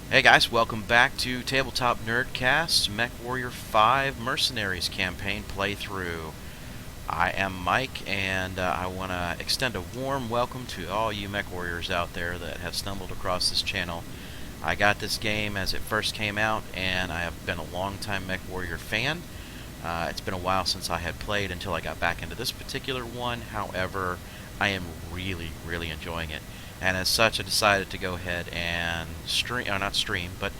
Hey guys, welcome back to Tabletop Nerdcast's MechWarrior 5 Mercenaries Campaign playthrough. I am Mike, and I want to extend a warm welcome to all you MechWarriors out there that have stumbled across this channel. I got this game as it first came out, and I have been a long-time MechWarrior fan. It's been a while since I had played until I got back into this particular one. However, I am really enjoying it. And as such, I decided to go ahead and stream, not stream, but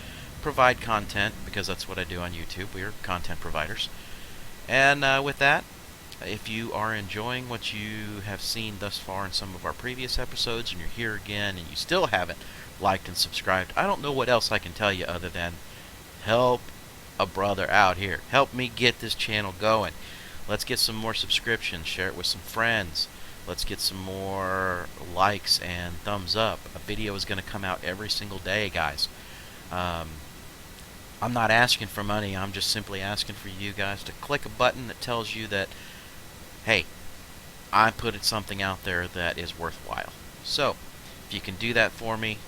provide content, because that's what I do on YouTube. We are content providers. And with that, if you are enjoying what you have seen thus far in some of our previous episodes, and you're here again and you still haven't liked and subscribed, I don't know what else I can tell you other than help a brother out here. Help me get this channel going. Let's get some more subscriptions. Share it with some friends. Let's get some more likes and thumbs up. A video is going to come out every single day, guys. I'm not asking for money. I'm just simply asking for you guys to click a button that tells you that, hey, I put something out there that is worthwhile. So, if you can do that for me,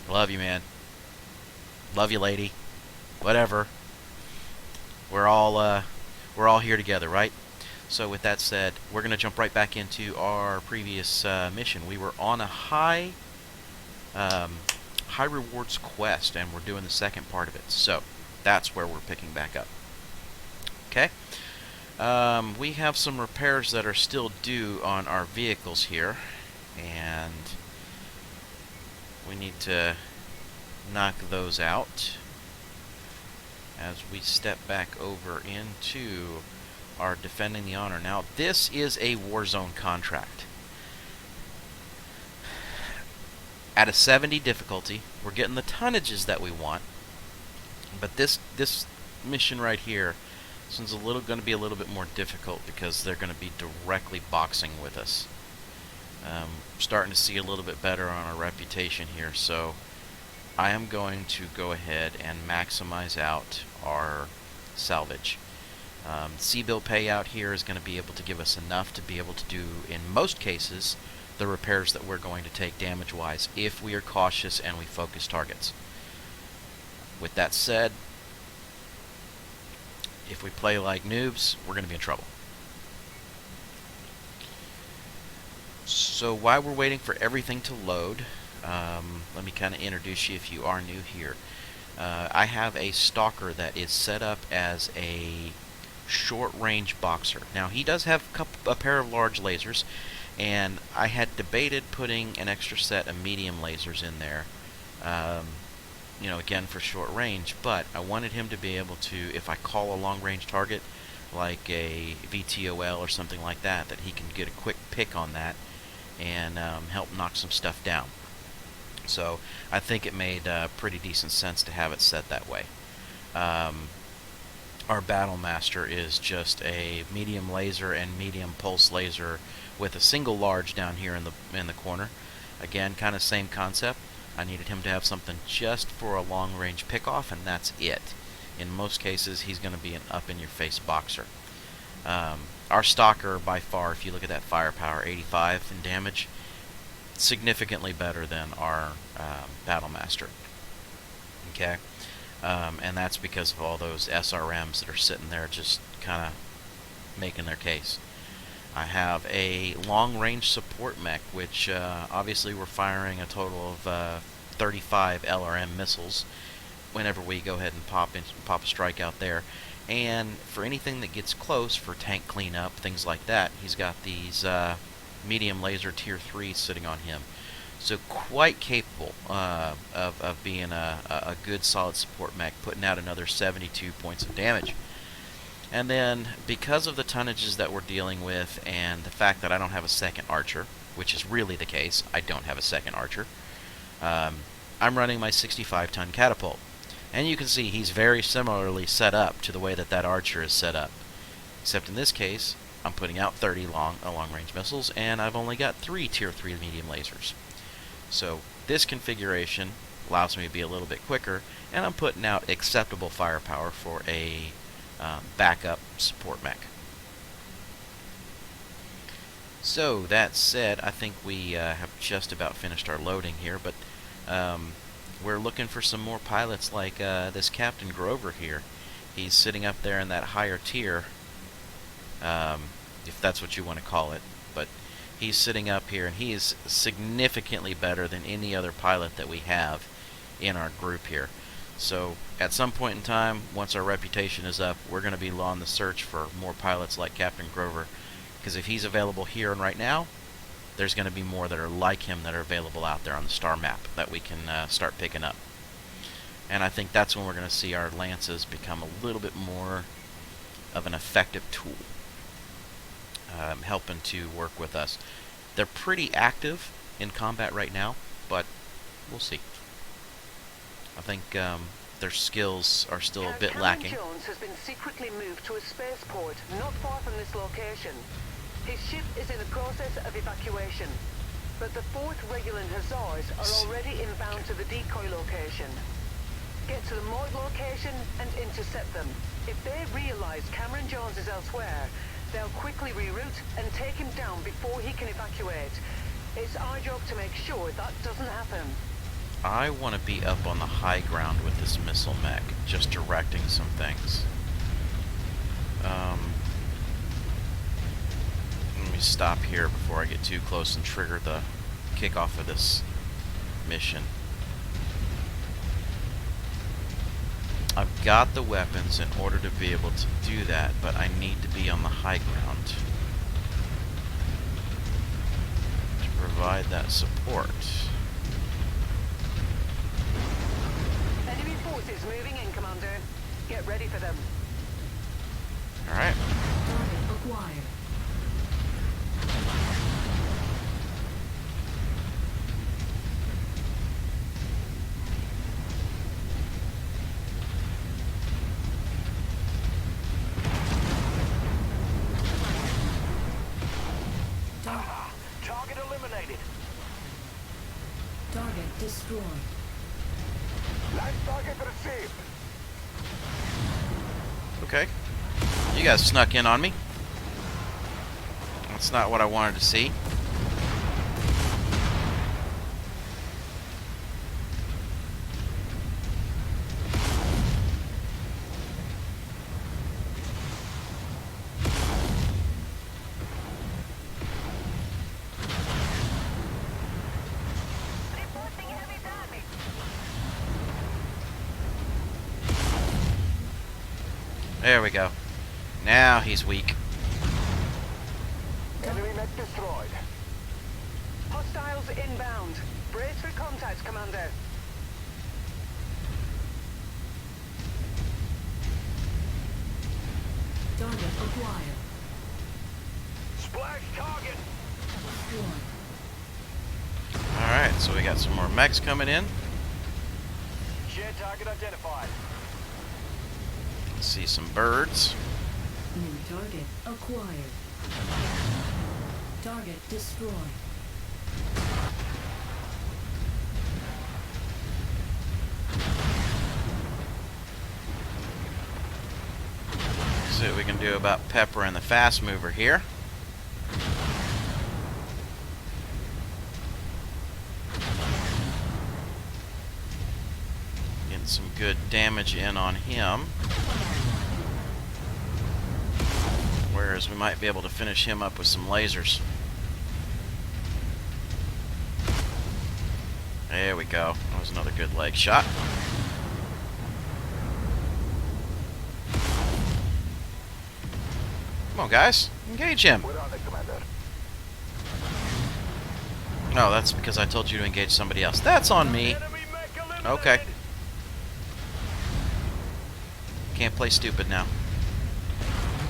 love you, man. Love you, lady. Whatever. We're all here together, right? So with that said, we're going to jump right back into our previous mission. We were on a high rewards quest, and we're doing the second part of it. So that's where we're picking back up. Okay. We have some repairs that are still due on our vehicles here, and we need to knock those out as we step back over into our Defending the Honor. Now, this is a Warzone contract. At a 70 difficulty, we're getting the tonnages that we want, but this mission right here, this one's going to be a little bit more difficult because they're going to be directly boxing with us. Starting to see a little bit better on our reputation here, so I am going to go ahead and maximize out our salvage. C-bill payout here is going to be able to give us enough to be able to do, in most cases, the repairs that we're going to take damage-wise if we are cautious and we focus targets. With that said, if we play like noobs, we're going to be in trouble. So while we're waiting for everything to load, let me kind of introduce you if you are new here. I have a stalker that is set up as a short-range boxer. Now, he does have a pair of large lasers, and I had debated putting an extra set of medium lasers in there, again for short range, but I wanted him to be able to, if I call a long-range target, like a VTOL or something like that, that he can get a quick pick on that and help knock some stuff down. So I think it made pretty decent sense to have it set that way. Our Battlemaster is just a medium laser and medium pulse laser with a single large down here in the corner. Again, kind of same concept. I needed him to have something just for a long-range pickoff, and that's it. In most cases, he's going to be an up-in-your-face boxer. Our Stalker, by far, if you look at that firepower, 85 in damage, significantly better than our Battlemaster. Okay? And that's because of all those SRMs that are sitting there just kind of making their case. I have a long-range support mech, which obviously we're firing a total of 35 LRM missiles whenever we go ahead and pop a strike out there. And for anything that gets close, for tank cleanup, things like that, he's got these medium laser tier 3 sitting on him. So quite capable of being a good solid support mech, putting out another 72 points of damage. And then, because of the tonnages that we're dealing with and the fact that I don't have a second archer, which is really the case, I don't have a second archer, I'm running my 65-ton catapult. And you can see he's very similarly set up to the way that archer is set up. Except in this case, I'm putting out 30 long-range missiles, and I've only got 3 tier 3 medium lasers. So this configuration allows me to be a little bit quicker, and I'm putting out acceptable firepower for a backup support mech. So that said, I think we have just about finished our loading here, but we're looking for some more pilots like this Captain Grover here. He's sitting up there in that higher tier, if that's what you want to call it. But he's sitting up here, and he is significantly better than any other pilot that we have in our group here. So at some point in time, once our reputation is up, we're going to be on the search for more pilots like Captain Grover, because if he's available here and right now, there's going to be more that are like him that are available out there on the star map that we can start picking up. And I think that's when we're going to see our lances become a little bit more of an effective tool, helping to work with us. They're pretty active in combat right now, but we'll see. I think their skills are still a bit lacking. Jones has been secretly moved to a spaceport not far from this location. His ship is in the process of evacuation, but the 4th Regulan Hussars are already inbound to the decoy location. Get to the Morgue location and intercept them. If they realize Cameron Jones is elsewhere, they'll quickly reroute and take him down before he can evacuate. It's our job to make sure that doesn't happen. I want to be up on the high ground with this missile mech, just directing some things. Let me stop here before I get too close and trigger the kickoff of this mission. I've got the weapons in order to be able to do that, but I need to be on the high ground to provide that support. Enemy forces moving in, Commander. Get ready for them. Alright. Target acquired. Target eliminated. Target destroyed. Last target received. Okay. You guys snuck in on me. That's not what I wanted to see. There we go. Now he's weak. Enemy mech destroyed. Hostiles inbound. Brace for contact, Commander. Target acquired. Splash target. Alright, so we got some more mechs coming in. Shared target identified. Let's see some birds. New target acquired. Target destroyed. See what we can do about Pepper and the fast mover here. Getting some good damage in on him. Whereas we might be able to finish him up with some lasers. There we go. That was another good leg shot. Come on, guys. Engage him. We're on it, Commander. No, that's because I told you to engage somebody else. That's on me. Enemy mech eliminated. Okay. Can't play stupid now.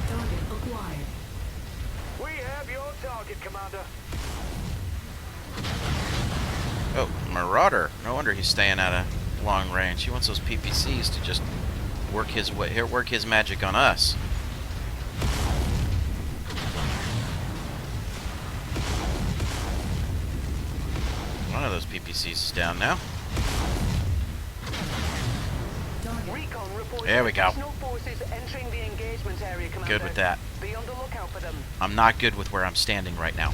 Target acquired. We have your target, Commander. Oh, Marauder. No wonder he's staying at a long range. He wants those PPCs to just work his way, work his magic on us. One of those PPCs is down now. There we go. Forces entering the engagement area, Commander. Good with that. Be on the lookout for them. I'm not good with where I'm standing right now.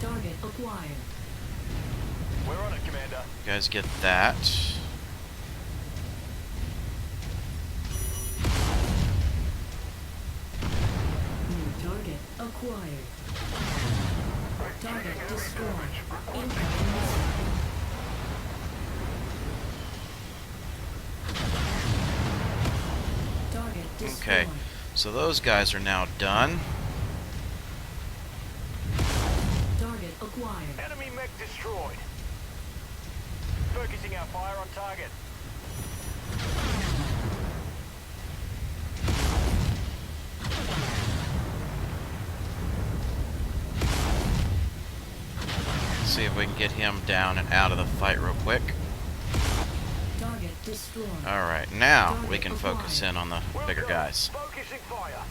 Target acquired. We're on it, Commander. You guys get that. New target acquired. Target destroyed. Incoming missile. Target destroyed. Okay, so those guys are now done. Target acquired. Enemy mech destroyed. Focusing our fire on target. See if we can get him down and out of the fight real quick. Target destroyed. Alright, now we can focus in on the We'll bigger go. guys. Focusing fire.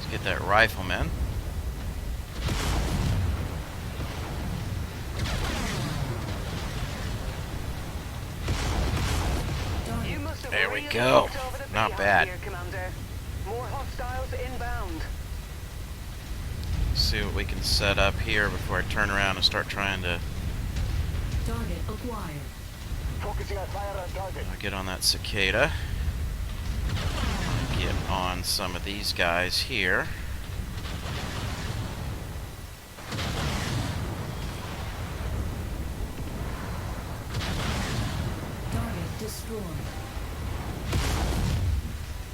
Let's get that rifleman. You must have There we really go. looked over the Not beehive bad. here, Commander. More hostiles inbound. See what we can set up here before I turn around and start trying to Target acquired. Focusing our fire on target. get on that cicada. Get on some of these guys here. Target destroyed.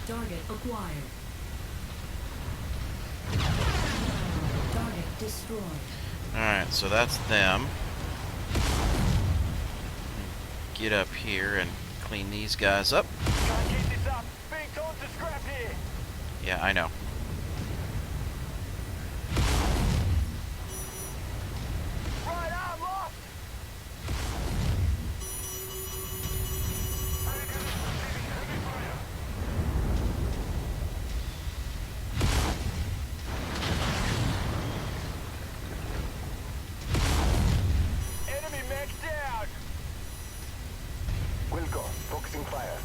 Target acquired. Target destroyed. Alright, so that's them. Get up here and clean these guys up. Can't keep this up. Being torn to scrap here. Yeah, I know. Right arm lost. Enemy mech down. We'll go. Focusing fire.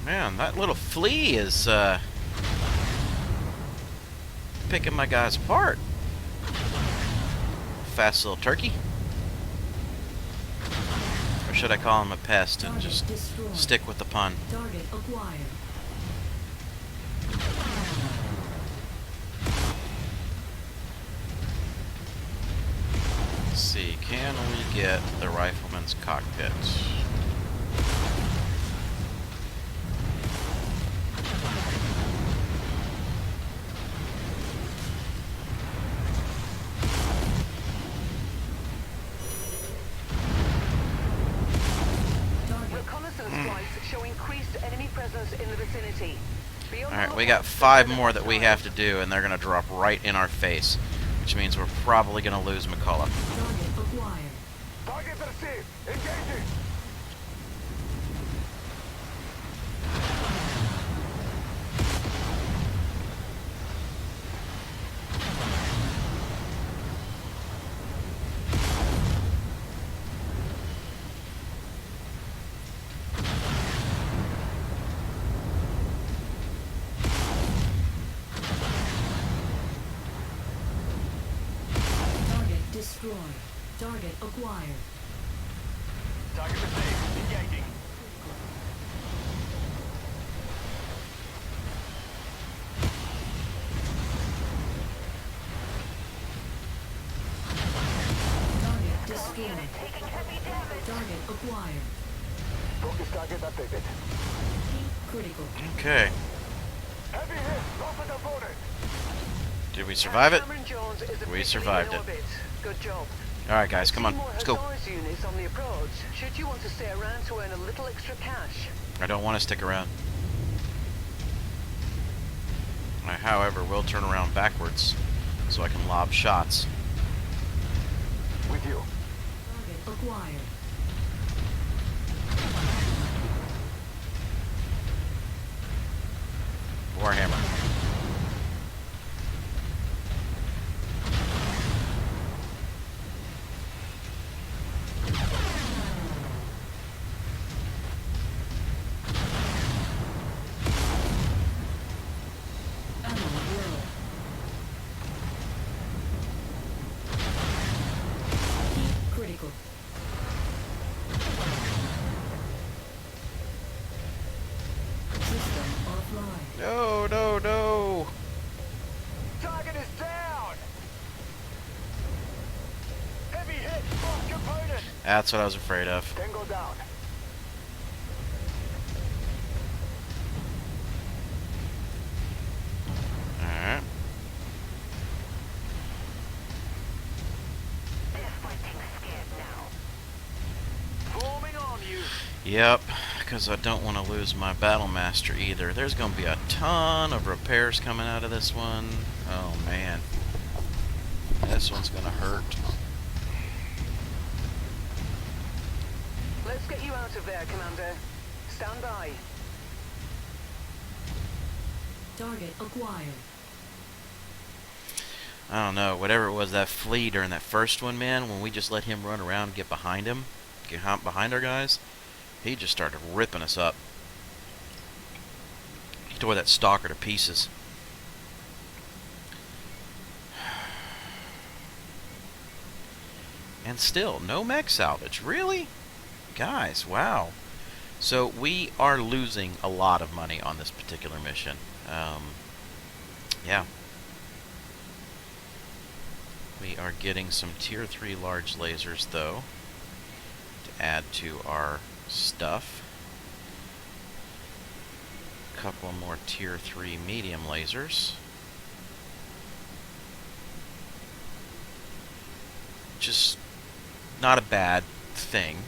Man, that little flea is picking my guys apart. Fast little turkey. Or should I call him a pest and Target just destroyed. stick with the pun? Target acquired. Let's see, can we get the rifleman's cockpit? Target. Reconnaissance flights show increased enemy presence in the vicinity. Alright, we got 5 more that we have to do, and they're going to drop right in our face. Which means we're probably going to lose McCullough. Target acquired. Target received. Engaging. Target destroyed. Target acquired. Target received. Engaging. Target destroyed. Target acquired. Focus target updated. Critical. Okay. Heavy hit. Lost an opponent. Did we survive it? Cameron Jones is We officially survived in it. orbit. Good job. Alright guys, come on. Two more Let's go. Hussars units on the approach. Should you want to stay around to earn a little extra cash? I don't want to stick around. I, however, will turn around backwards so I can lob shots. With you. Target acquired. Warhammer. Ammo low. Apply. No, no, no! Target is down! Heavy hit! Lost component! That's what I was afraid of. Tango down. Alright. Forming on you. Yep, because I don't want to lose my Battlemaster either. There's going to be a ton of repairs coming out of this one. Oh, man. This one's going to hurt. Let's get you out of there, Commander. Stand by. Target acquired. I don't know, whatever it was, that flea during that first one, man, when we just let him run around and get behind him, behind our guys, he just started ripping us up. He tore that stalker to pieces. And still, no mech salvage. Really? Guys, wow. So we are losing a lot of money on this particular mission. Yeah. We are getting some tier 3 large lasers, though, to add to our stuff. A couple more tier 3 medium lasers. Just not a bad thing.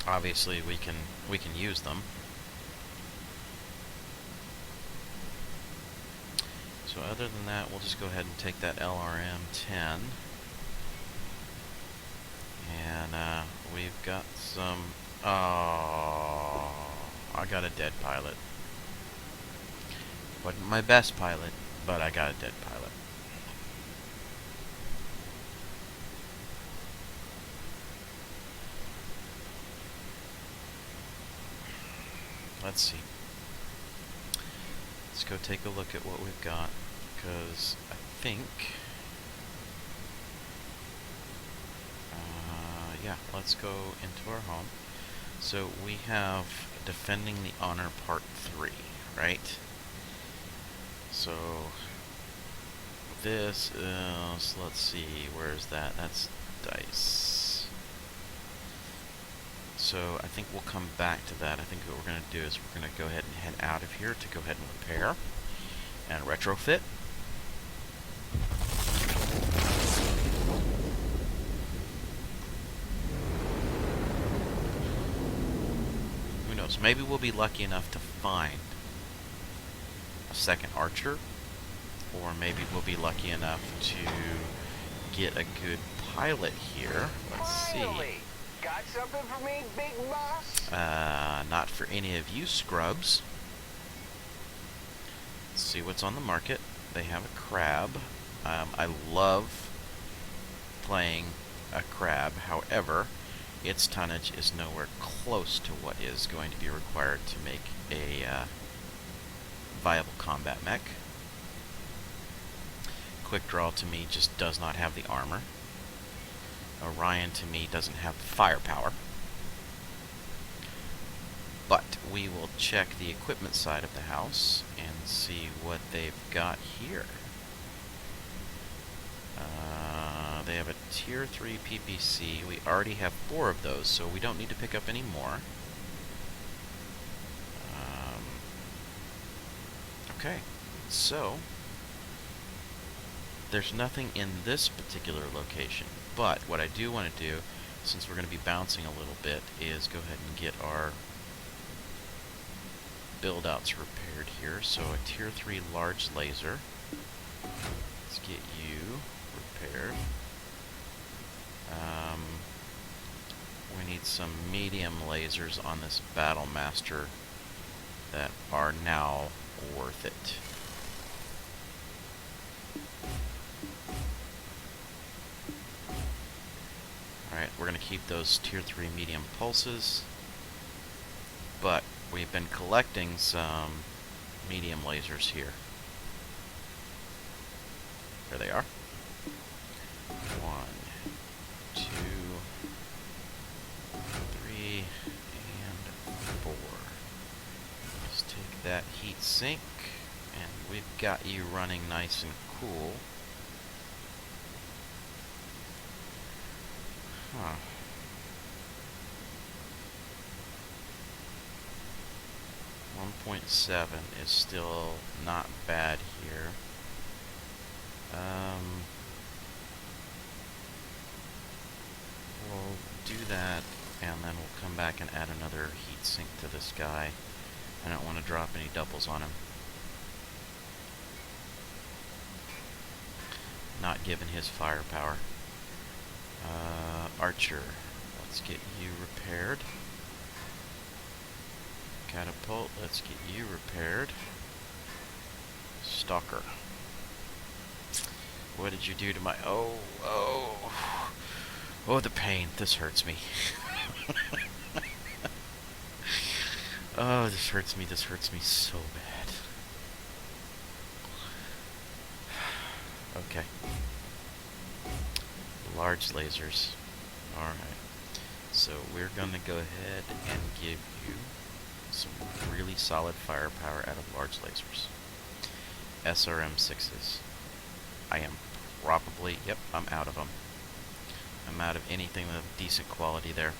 Obviously, we can use them. So other than that, we'll just go ahead and take that LRM-10. And we've got some... Oh, I got a dead pilot. Wasn't my best pilot, but I got a dead pilot. Let's see. Let's go take a look at what we've got, because I think... yeah, let's go into our home. So we have Defending the Honor Part 3, right? So this is, let's see, where is that? That's dice. So I think we'll come back to that. I think what we're going to do is we're going to go ahead and head out of here to go ahead and repair and retrofit. Who knows? Maybe we'll be lucky enough to find a second archer, or maybe we'll be lucky enough to get a good pilot here. Let's see. Got something for me, big boss? Not for any of you scrubs. Let's see what's on the market. They have a crab. I love playing a crab. However, its tonnage is nowhere close to what is going to be required to make a viable combat mech. Quick Draw to me just does not have the armor. Orion to me doesn't have the firepower. But we will check the equipment side of the house and see what they've got here. They have a tier 3 PPC. We already have 4 of those, so we don't need to pick up any more. Okay, so there's nothing in this particular location. But what I do want to do, since we're going to be bouncing a little bit, is go ahead and get our build-outs repaired here. So a tier 3 large laser. Let's get you repaired. We need some medium lasers on this Battlemaster that are now worth it. Alright, we're going to keep those tier 3 medium pulses, but we've been collecting some medium lasers here. There they are. 1, 2, 3, and 4. that heat sink, and we've got you running nice and cool. Huh. .7 is still not bad here. We'll do that, and then we'll come back and add another heat sink to this guy. I don't want to drop any doubles on him. Not given his firepower. Archer, let's get you repaired. Catapult, let's get you repaired. Stalker. What did you do to my... Oh, the pain. This hurts me. Oh, this hurts me so bad. Okay. Large lasers. Alright. So we're gonna go ahead and give you some really solid firepower out of large lasers. SRM-6s. I am probably... Yep, I'm out of them. I'm out of anything of decent quality there.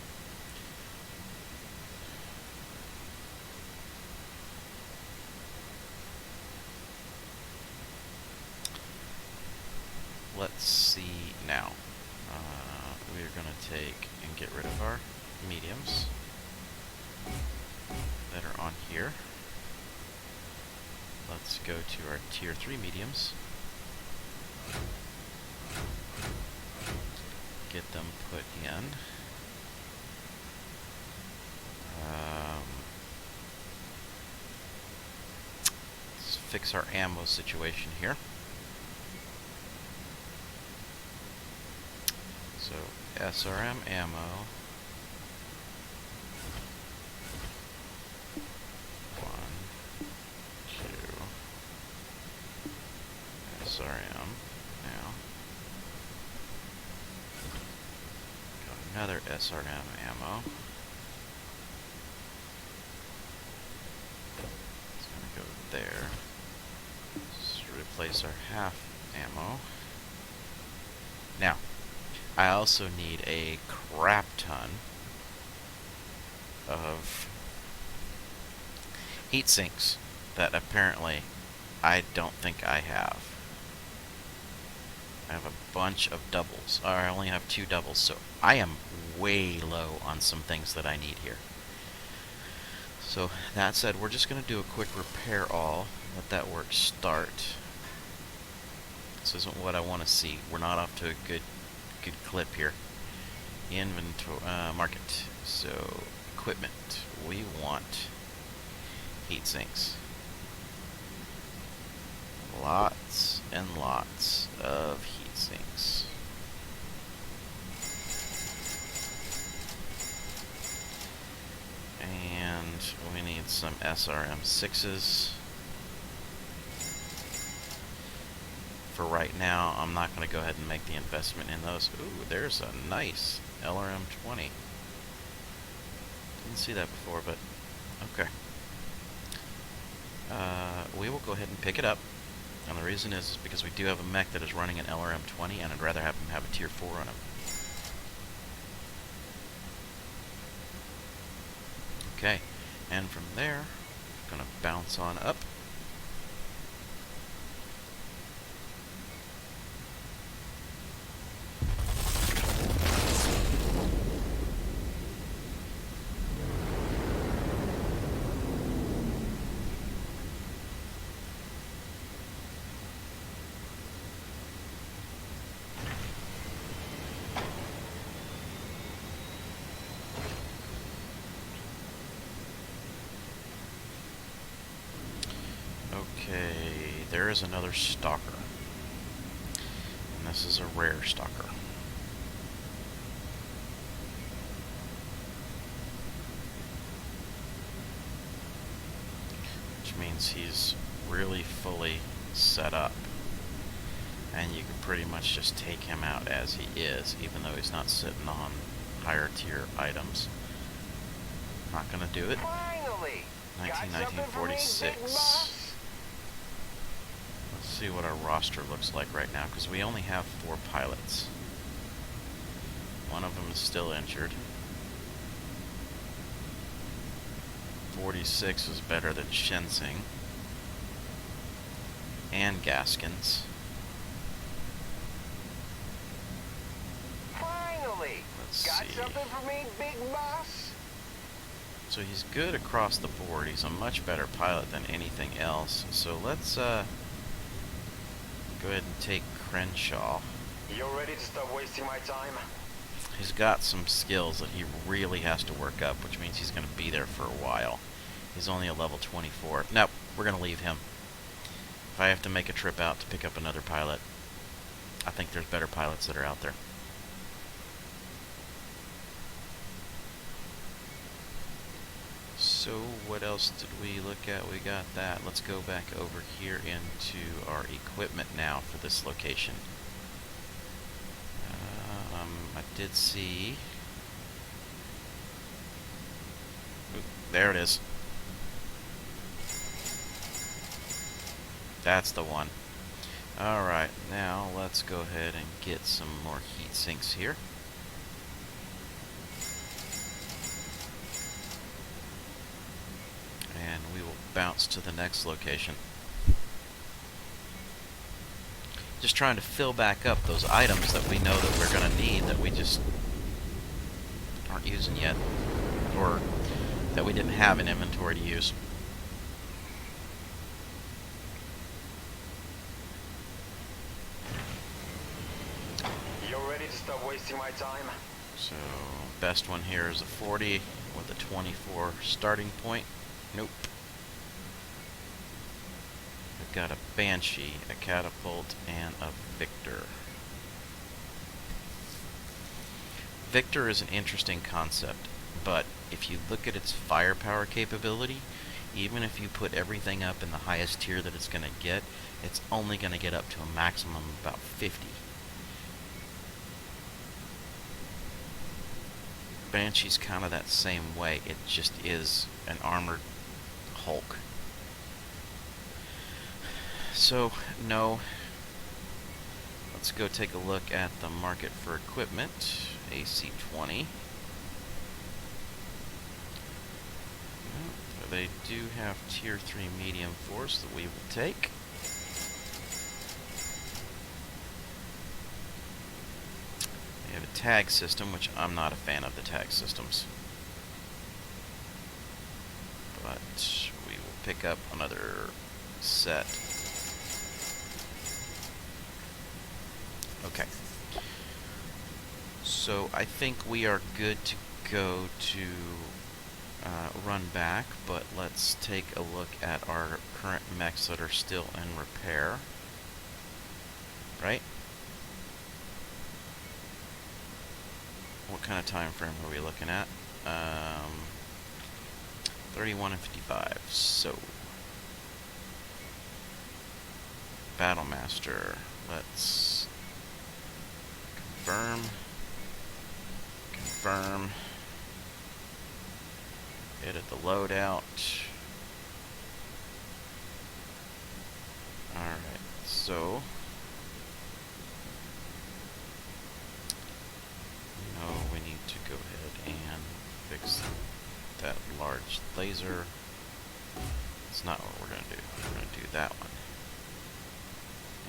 Let's see now. We're going to take and get rid of our mediums that are on here. Let's go to our tier 3 mediums. Get them put in. Let's fix our ammo situation here. So, SRM ammo. 1, 2. SRM now. Got another SRM ammo. It's gonna go there. Let's replace our half ammo. Now, I also need a crap ton of heat sinks that apparently I don't think I have. I have a bunch of doubles. Or I only have 2 doubles, so I am way low on some things that I need here. So that said, we're just going to do a quick repair all. Let that work start. This isn't what I want to see. We're not off to a good clip here. Inventory, market. So, equipment. We want heat sinks. Lots and lots of heat sinks. And we need some SRM-6s. For right now, I'm not going to go ahead and make the investment in those. Ooh, there's a nice LRM-20. Didn't see that before, but okay. We will go ahead and pick it up. And the reason is because we do have a mech that is running an LRM-20, and I'd rather have him have a tier 4 on him. Okay, and from there, I'm going to bounce on up. Okay, there is another stalker. And this is a rare stalker. Which means he's really fully set up. And you can pretty much just take him out as he is, even though he's not sitting on higher tier items. Not gonna do it. Finally! Got something for me, Big 1946. Boss? Let's see what our roster looks like right now, because we only have 4 pilots. One of them is still injured. 46 is better than Shensing. And Gaskins. Finally! Let's Got see. something for me, Big Boss? So he's good across the board. He's a much better pilot than anything else. So let's go ahead and take Crenshaw. You ready to stop wasting my time? He's got some skills that he really has to work up, which means he's going to be there for a while. He's only a level 24. Nope, we're going to leave him. If I have to make a trip out to pick up another pilot, I think there's better pilots that are out there. So what else did we look at? We got that. Let's go back over here into our equipment now for this location. I did see... Ooh, there it is. That's the one. Alright, now let's go ahead and get some more heat sinks here. And we will bounce to the next location. Just trying to fill back up those items that we know that we're going to need that we just aren't using yet, or that we didn't have in inventory to use. You ready to stop wasting my time? So, best one here is a 40 with a 24 starting point. Nope. We've got a Banshee, a Catapult, and a Victor. Victor is an interesting concept, but if you look at its firepower capability, even if you put everything up in the highest tier that it's going to get, it's only going to get up to a maximum of about 50. Banshee's kind of that same way. It just is an armored Hulk. So, no. Let's go take a look at the market for equipment. AC-20. They do have Tier 3 medium force that we will take. They have a tag system, which I'm not a fan of the tag systems. But we will pick up another set. Okay. So I think we are good to go to run back, but let's take a look at our current mechs that are still in repair. Right? What kind of time frame are we looking at? 31 and 55. So, Battlemaster. Let's confirm. Confirm. Edit the loadout. Alright, so we need to go ahead and fix that large laser. It's not what we're going to do. We're going to do that one.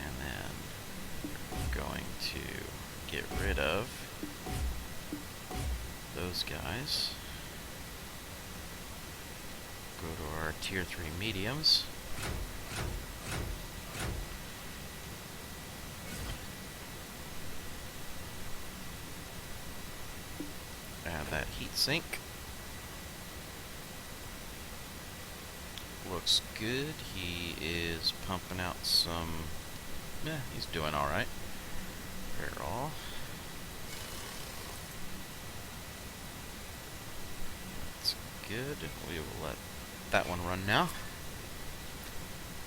And then we're going to get rid of those guys. Go to our Tier 3 mediums. Add that heat sink. Looks good. He is pumping out some... Yeah, he's doing alright. Repair all. That's good. We will let that one run now.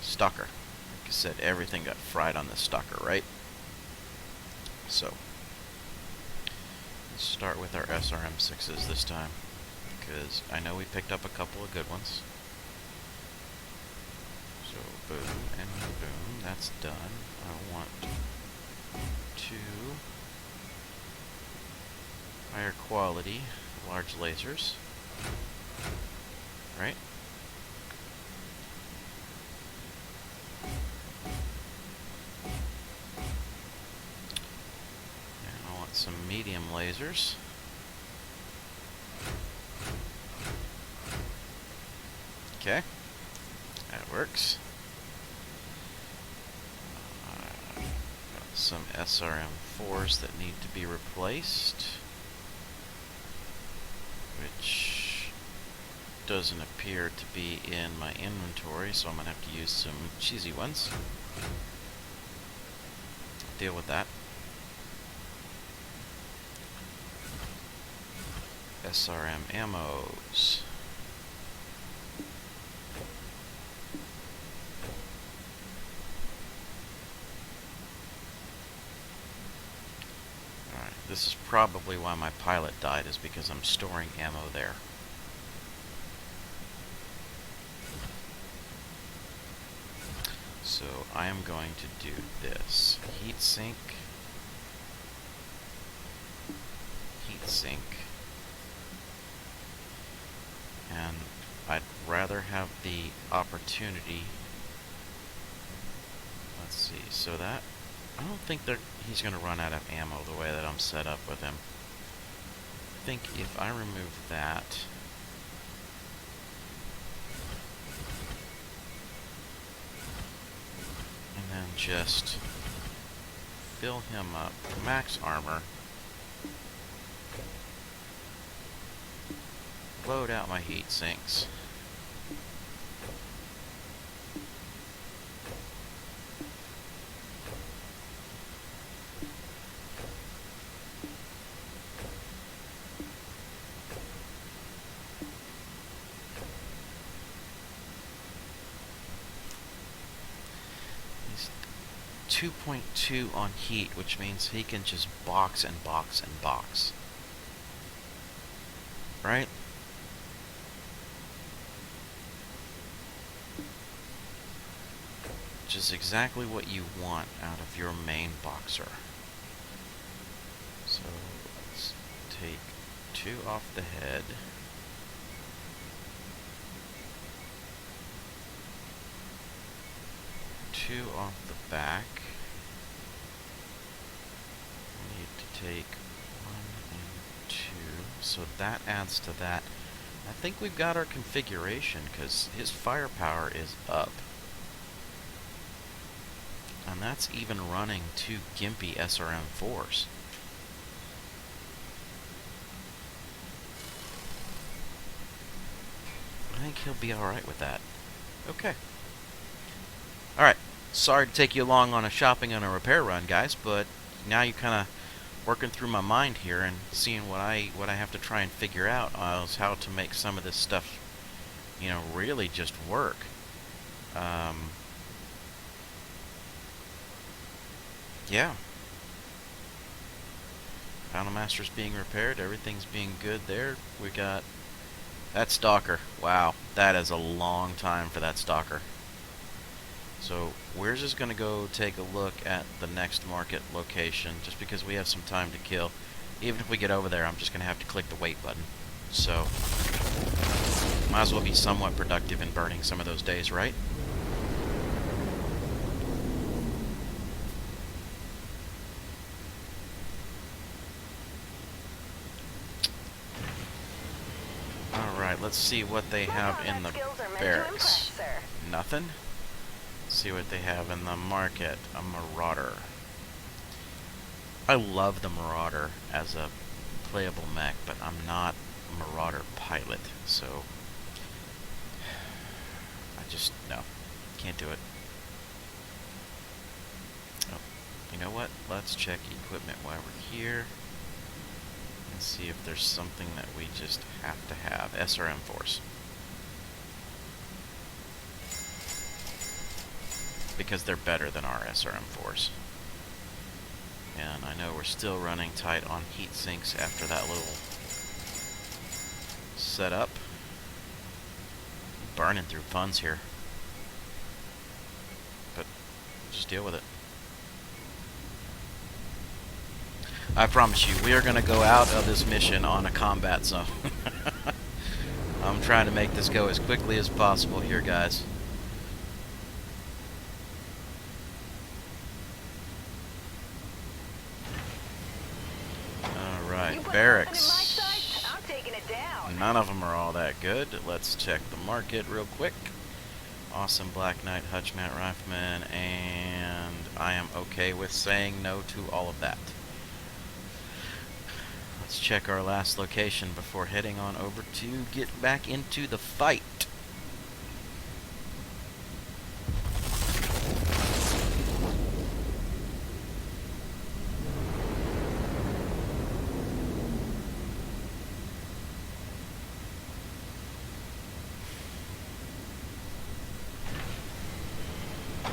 Stalker. Like I said, everything got fried on this Stalker, right? So, let's start with our SRM6s this time, because I know we picked up a couple of good ones. boom and boom. That's done. I want 2 higher quality large lasers. Right? And I want some medium lasers. Okay, that works. Got some SRM4s that need to be replaced, which doesn't appear to be in my inventory, so I'm going to have to use some cheesy ones. Deal with that. SRM ammos. This is probably why my pilot died, is because I'm storing ammo there. So I am going to do this. Heatsink. And I'd rather have the opportunity. Let's see, so that, I don't think he's going to run out of ammo the way that I'm set up with him. I think if I remove that, and then just fill him up, max armor, load out my heat sinks. He's 2.2 on heat, which means he can just box and box and box. Right? Which is exactly what you want out of your main boxer. So let's take 2 off the head. Two off the back. We need to take 1 and 2. So that adds to that. I think we've got our configuration, because his firepower is up. And that's even running 2 gimpy SRM4s. I think he'll be alright with that. Okay. Alright. Sorry to take you along on a shopping and a repair run, guys, but now you're kind of working through my mind here and seeing what I have to try and figure out is how to make some of this stuff, you know, really just work. Yeah. Battlemaster's being repaired. Everything's being good there. We got that stalker. Wow, that is a long time for that stalker. So we're just going to go take a look at the next market location, just because we have some time to kill. Even if we get over there, I'm just going to have to click the wait button. So might as well be somewhat productive in burning some of those days, right? Alright, let's see what they have in the barracks. Nothing. Let's see what they have in the market. A Marauder. I love the Marauder as a playable mech, but I'm not a Marauder pilot, so no, can't do it. Oh, you know what? Let's check equipment while we're here and see if there's something that we just have to have. SRM4s. Because they're better than our SRM4s. And I know we're still running tight on heat sinks after that little setup. Burning through funds here. Just deal with it. I promise you, we are going to go out of this mission on a combat zone. I'm trying to make this go as quickly as possible here, guys. Alright, barracks. I'm taking it down. None of them are all that good. Let's check the market real quick. Awesome Black Knight, Hutchmat Rifleman, and I am okay with saying no to all of that. Let's check our last location before heading on over to get back into the fight.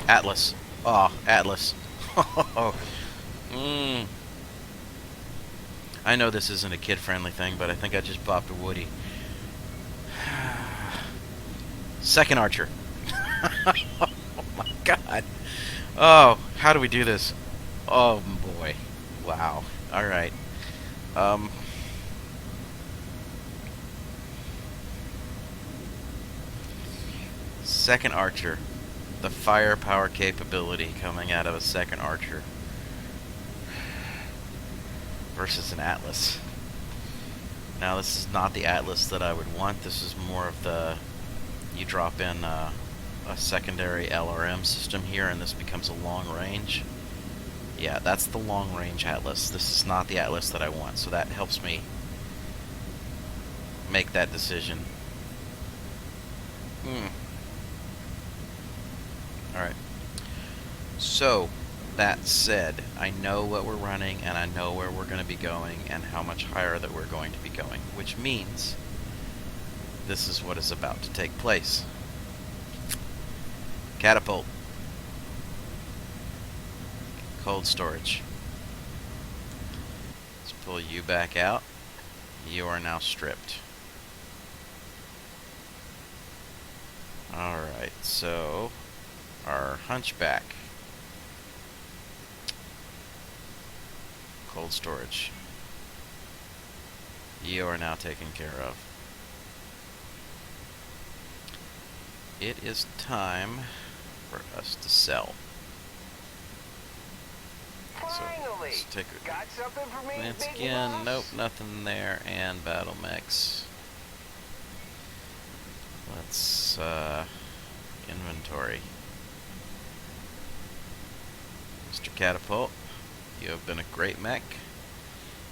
Atlas. Oh, Atlas. I know this isn't a kid-friendly thing, but I think I just popped a Woody. Second Archer. Oh my god. Oh, how do we do this? Oh boy. Wow. Alright. Second Archer. The firepower capability coming out of a second Archer versus an Atlas. Now this is not the Atlas that I would want. This is more of the, you drop in a secondary LRM system here and this becomes a long range. Yeah, that's the long range Atlas. This is not the Atlas that I want, so that helps me make that decision. Alright. So, that said, I know what we're running and I know where we're going to be going and how much higher that we're going to be going, which means this is what is about to take place. Catapult. Cold storage. Let's pull you back out. You are now stripped. Alright, so our hunchback. Cold storage. You are now taken care of. It is time for us to sell. Finally! So, let's take a Got something for me, glance big again. boss? Nope, nothing there. And Battlemechs. Let's inventory. Mr. Catapult, you have been a great mech.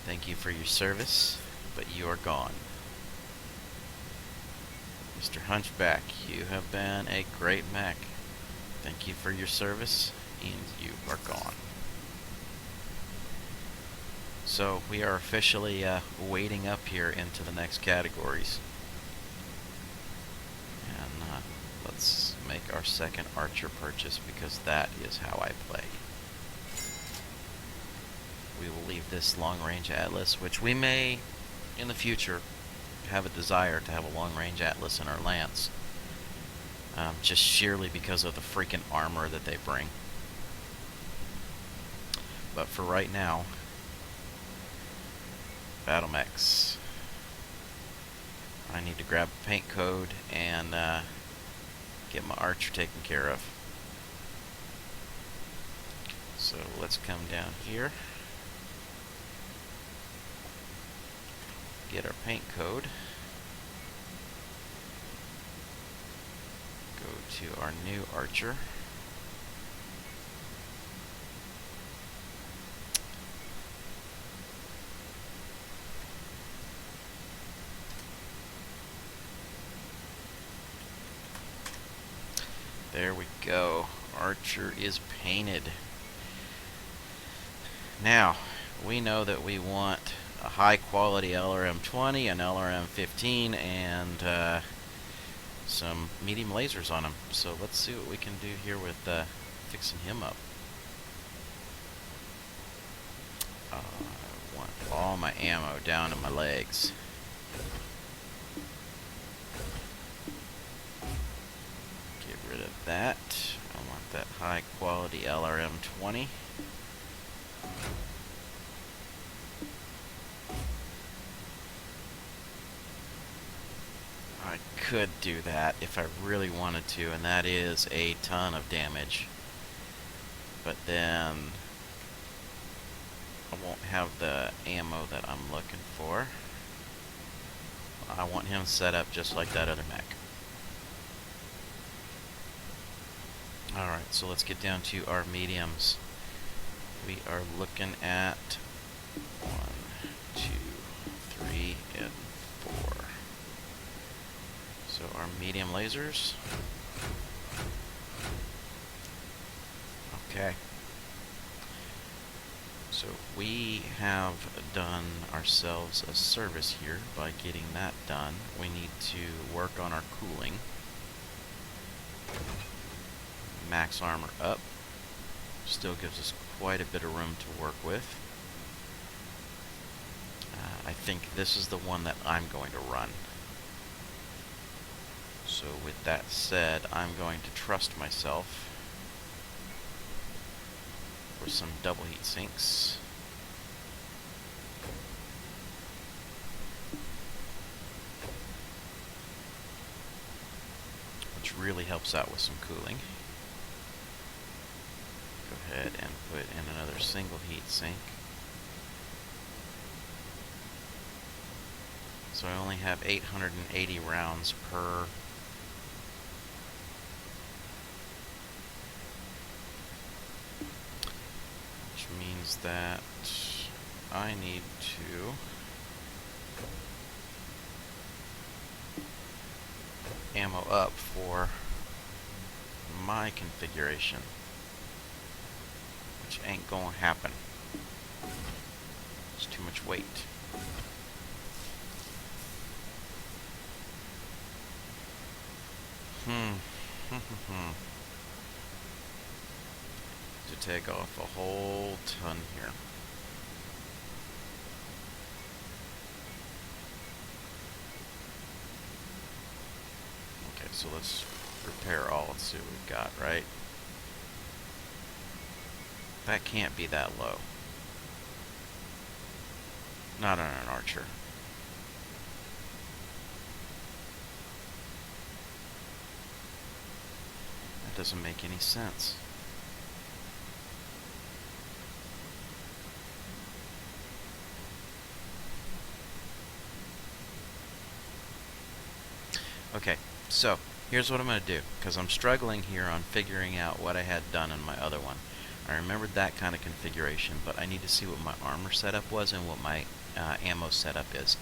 Thank you for your service, but you are gone. Mr. Hunchback, you have been a great mech. Thank you for your service, and you are gone. So we are officially wading up here into the next categories. And let's make our second Archer purchase because that is how I play. We will leave this long-range Atlas, which we may, in the future, have a desire to have a long-range Atlas in our Lance. Just sheerly because of the freaking armor that they bring. But for right now, Battlemechs. I need to grab a paint code and get my Archer taken care of. So let's come down here. Get our paint code. Go to our new Archer. There we go. Archer is painted. Now, we know that we want a high quality LRM-20, an LRM-15, and some medium lasers on him. So let's see what we can do here with fixing him up. I want all my ammo down to my legs. Get rid of that. I want that high quality the LRM-20. I could do that if I really wanted to, and that is a ton of damage. But then I won't have the ammo that I'm looking for. I want him set up just like that other mech. Alright, so let's get down to our mediums. We are looking at 1, 2, 3, and 4. So our medium lasers. Okay. So we have done ourselves a service here by getting that done. We need to work on our cooling. Max armor up. Still gives us quite a bit of room to work with. I think this is the one that I'm going to run. So with that said, I'm going to trust myself for some double heat sinks. Which really helps out with some cooling. Go ahead and put in another single heat sink. So I only have 880 rounds per means that I need to ammo up for my configuration, which ain't gonna happen. It's too much weight. To take off a whole ton here. Okay, so let's repair all and see what we've got, right? That can't be that low. Not on an archer. That doesn't make any sense. Okay, so here's what I'm going to do, because I'm struggling here on figuring out what I had done in my other one. I remembered that kind of configuration, but I need to see what my armor setup was and what my ammo setup is,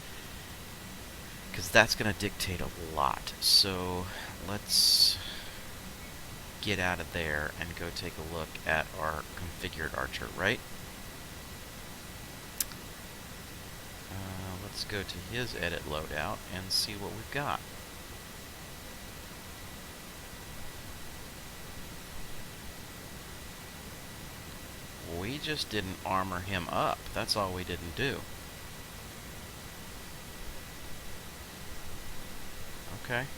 because that's going to dictate a lot. So let's get out of there and go take a look at our configured archer, right? Let's go to his edit loadout and see what we've got. We just didn't armor him up. That's all we didn't do. Okay. If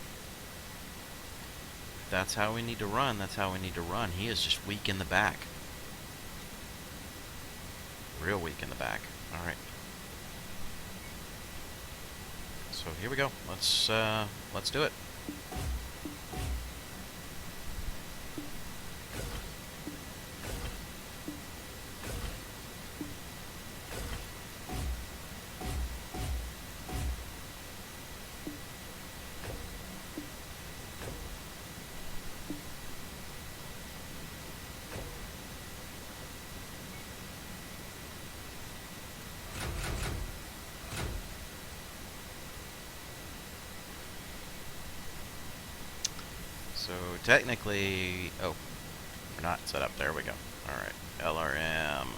that's how we need to run, that's how we need to run. He is just weak in the back. Real weak in the back. Alright. So here we go. Let's do it. So technically, oh, we're not set up. There we go. All right, LRM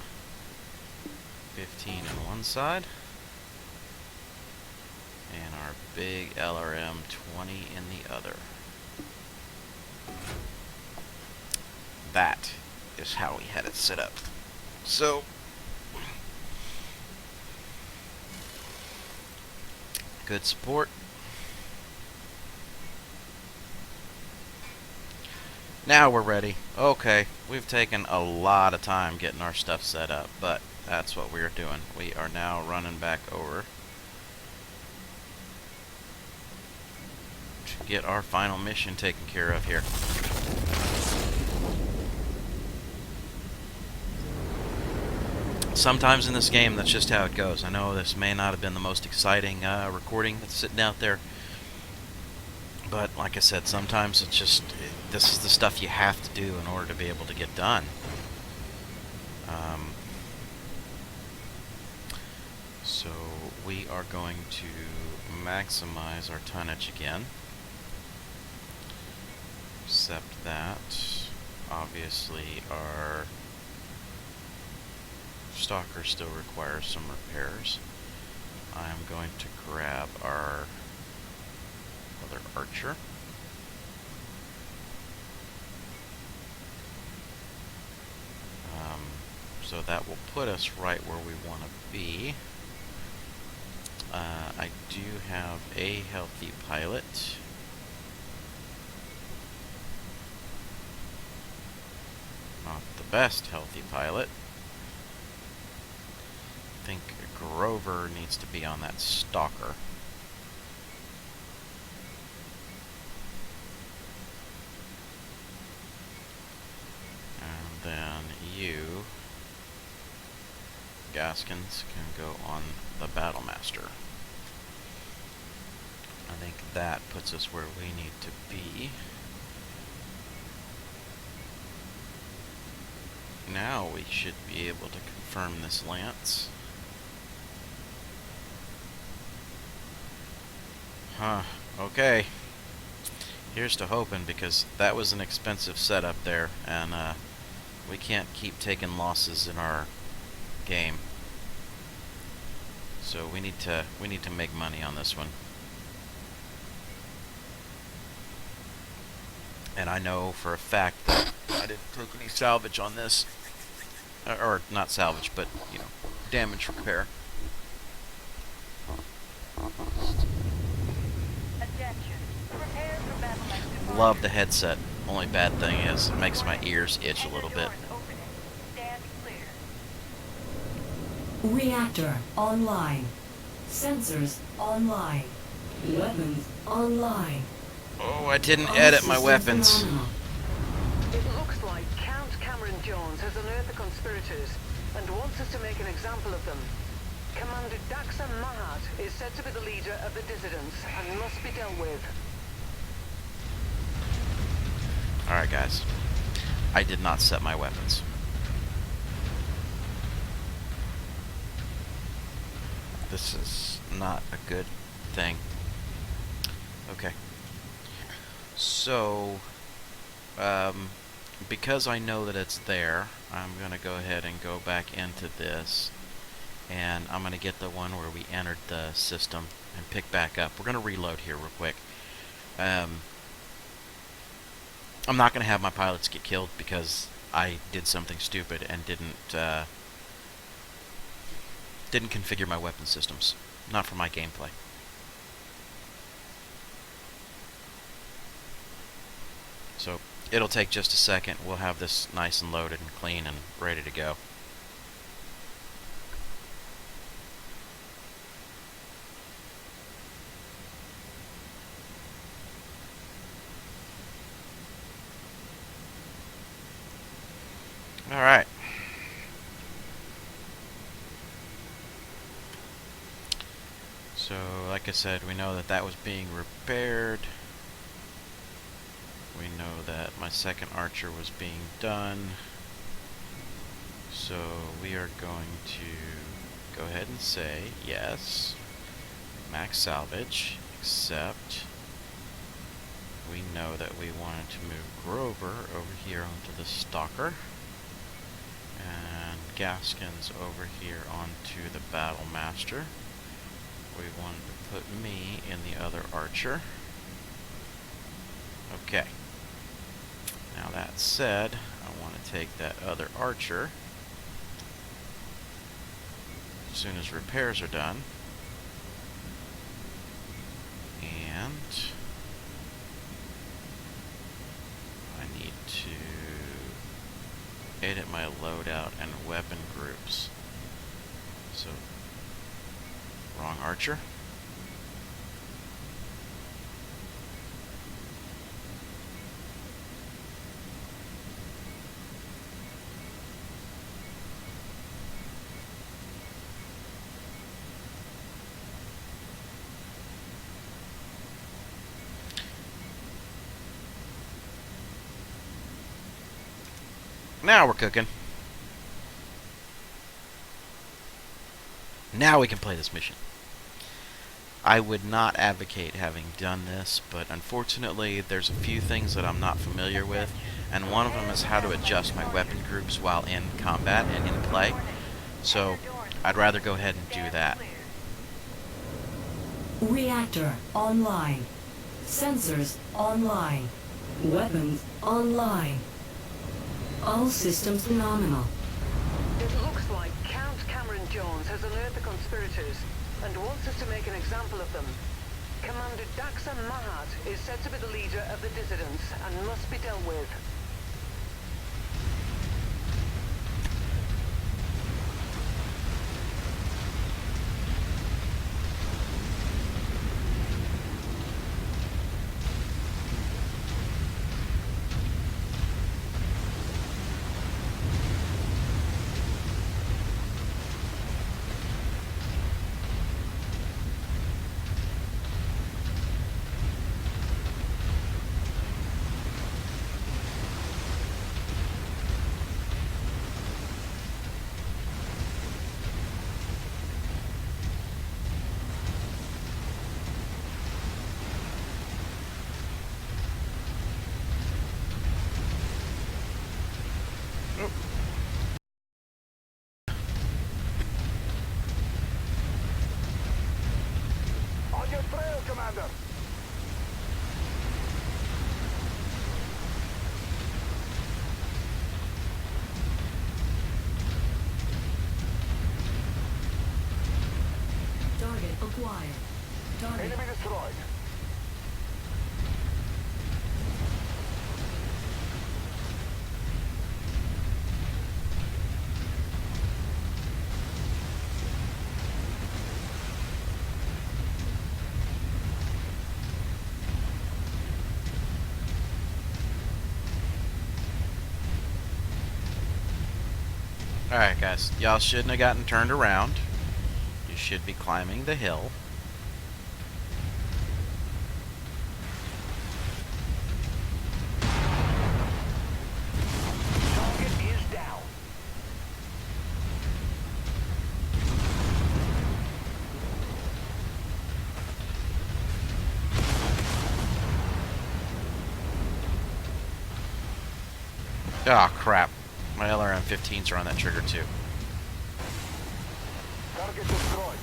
15 on one side, and our big LRM 20 in the other. That is how we had it set up. So good support. Now we're ready. Okay, we've taken a lot of time getting our stuff set up, but that's what we're doing. We are now running back over to get our final mission taken care of here. Sometimes in this game, that's just how it goes. I know this may not have been the most exciting recording that's sitting out there, but like I said, sometimes it's just, this is the stuff you have to do in order to be able to get done. So we are going to maximize our tonnage again. Except that, obviously, our stalker still requires some repairs. I am going to grab our other archer. So that will put us right where we want to be. I do have a healthy pilot. Not the best healthy pilot. I think Grover needs to be on that stalker. And then you, Gaskins, can go on the Battlemaster. I think that puts us where we need to be. Now we should be able to confirm this lance. Huh, okay. Here's to hoping, because that was an expensive setup there, and we can't keep taking losses in our game. So we need to make money on this one. And I know for a fact that I didn't take any salvage on this. Or not salvage, but, you know, damage repair. Love the headset. Only bad thing is it makes my ears itch a little bit. Reactor online. Sensors online. Weapons online. Oh, I didn't edit my weapons. It looks like Count Cameron Jones has unearthed the conspirators and wants us to make an example of them. Commander Daxa Mahat is said to be the leader of the dissidents and must be dealt with. Alright, guys. I did not set my weapons. This is not a good thing. Okay. So, because I know that it's there, I'm going to go ahead and go back into this, and I'm going to get the one where we entered the system and pick back up. We're going to reload here real quick. I'm not going to have my pilots get killed because I did something stupid and didn't configure my weapon systems. Not for my gameplay. So it'll take just a second. We'll have this nice and loaded and clean and ready to go. Alright. So, like I said, we know that that was being repaired. We know that my second archer was being done. So we are going to go ahead and say yes, max salvage, except we know that we wanted to move Grover over here onto the stalker, and Gaskins over here onto the Battlemaster. We wanted to put me in the other archer. Okay. Now that said, I want to take that other archer as soon as repairs are done. And I need to my loadout and weapon groups. So, wrong archer. Now we're cooking. Now we can play this mission. I would not advocate having done this, but unfortunately there's a few things that I'm not familiar with, and one of them is how to adjust my weapon groups while in combat and in play. So I'd rather go ahead and do that. Reactor online. Sensors online. Weapons online. All systems nominal. It looks like Count Cameron Jones has unearthed the conspirators and wants us to make an example of them. Commander Daxa Mahat is said to be the leader of the dissidents and must be dealt with. On your trail, Commander. Target acquired. Target. Enemy destroyed. Alright guys, y'all shouldn't have gotten turned around. You should be climbing the hill. Target is down. Ah, crap. My LRM-15s are on that trigger too. Target destroyed.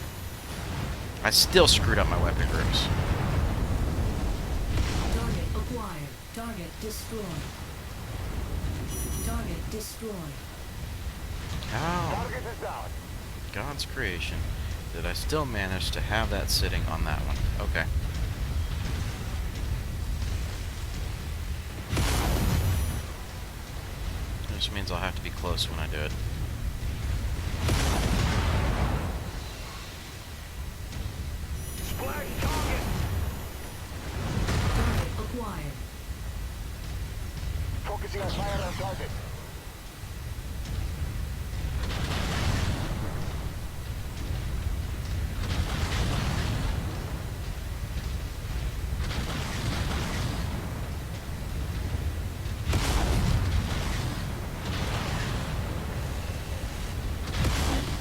I still screwed up my weapon groups. Target acquired. Target destroyed. Target destroyed. How? Target is down. God's creation. Did I still manage to have that sitting on that one? Okay. This means I'll have to be close when I do it. Splash target. Target acquired. Focusing on fire on target.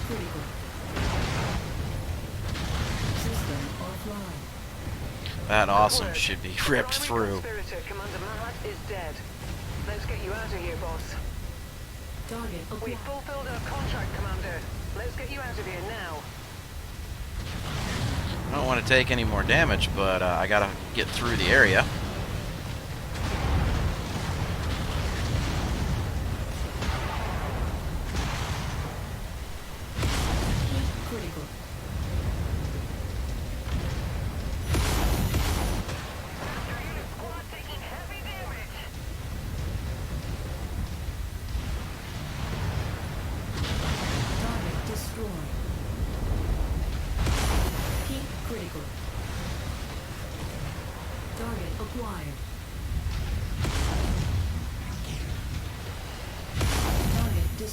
Critical. System offline. That awesome Word. should be The ripped primary through. Conspirator, Commander Mahat, is dead. Let's get you out of here, boss. Target We acquired. fulfilled our contract, Commander. Let's get you out of here now. I don't want to take any more damage, but I gotta get through the area. Critical. Squad taking heavy damage.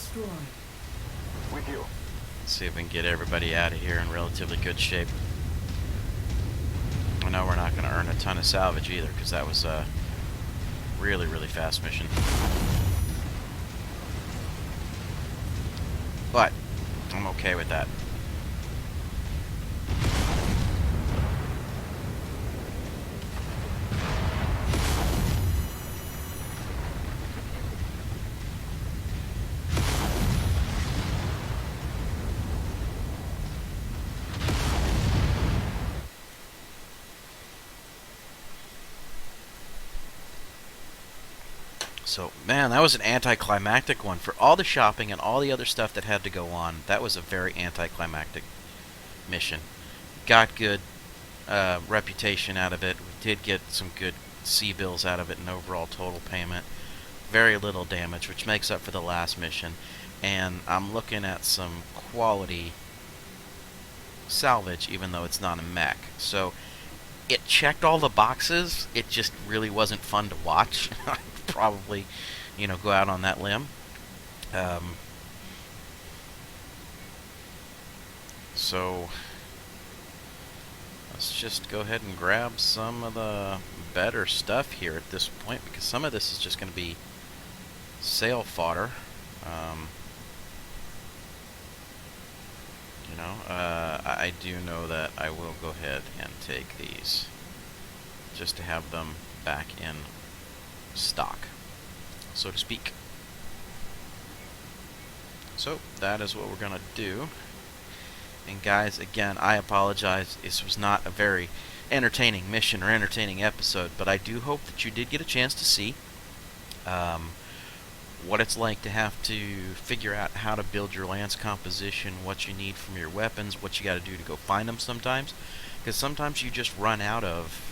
destroyed. With you. Let's see if we can get everybody out of here in relatively good shape. I know we're not going to earn a ton of salvage either, because that was a really, really fast mission. But I'm okay with that. So, man, that was an anticlimactic one. For all the shopping and all the other stuff that had to go on, that was a very anticlimactic mission. Got good reputation out of it. We did get some good C-bills out of it, and overall total payment. Very little damage, which makes up for the last mission. And I'm looking at some quality salvage, even though it's not a mech. So, it checked all the boxes. It just really wasn't fun to watch. Probably, you know, go out on that limb. So let's just go ahead and grab some of the better stuff here at this point, because some of this is just going to be sale fodder. You know, I do know that I will go ahead and take these just to have them back in stock, so to speak. So that is what we're gonna do. And guys, again, I apologize. This was not a very entertaining mission or entertaining episode, but I do hope that you did get a chance to see what it's like to have to figure out how to build your lance composition, what you need from your weapons, what you got to do to go find them sometimes, because sometimes you just run out of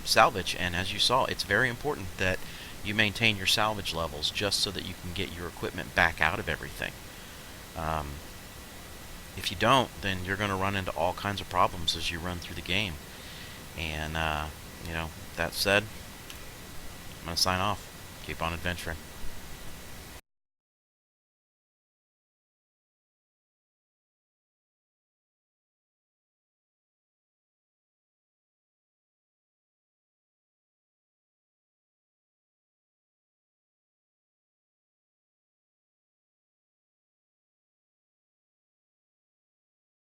salvage, and as you saw, it's very important that you maintain your salvage levels just so that you can get your equipment back out of everything. If you don't, then you're going to run into all kinds of problems as you run through the game. And, you know, that said, I'm going to sign off. Keep on adventuring.